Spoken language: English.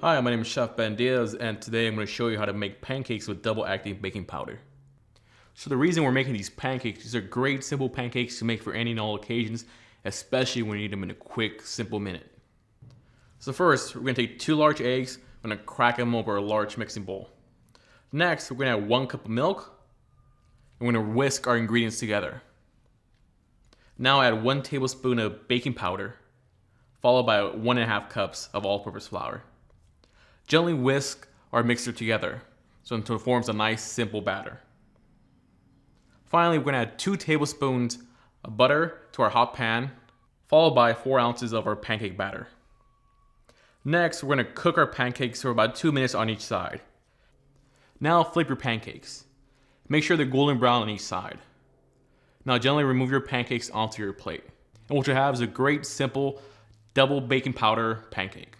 Hi, my name is Chef Ben Diaz, and today I'm going to show you how to make pancakes with double acting baking powder. So the reason we're making these pancakes, these are great simple pancakes to make for any and all occasions, especially when you need them in a quick, simple minute. So first, we're going to take 2 large eggs, I'm going to crack them over a large mixing bowl. Next, we're going to add 1 cup of milk, and we're going to whisk our ingredients together. Now add 1 tablespoon of baking powder, followed by 1.5 cups of all-purpose flour. Gently whisk our mixture together until it forms a nice simple batter. Finally, we're going to add 2 tablespoons of butter to our hot pan, followed by 4 ounces of our pancake batter. Next, we're going to cook our pancakes for about 2 minutes on each side. Now flip your pancakes. Make sure they're golden brown on each side. Now gently remove your pancakes onto your plate. And what you have is a great simple double baking powder pancake.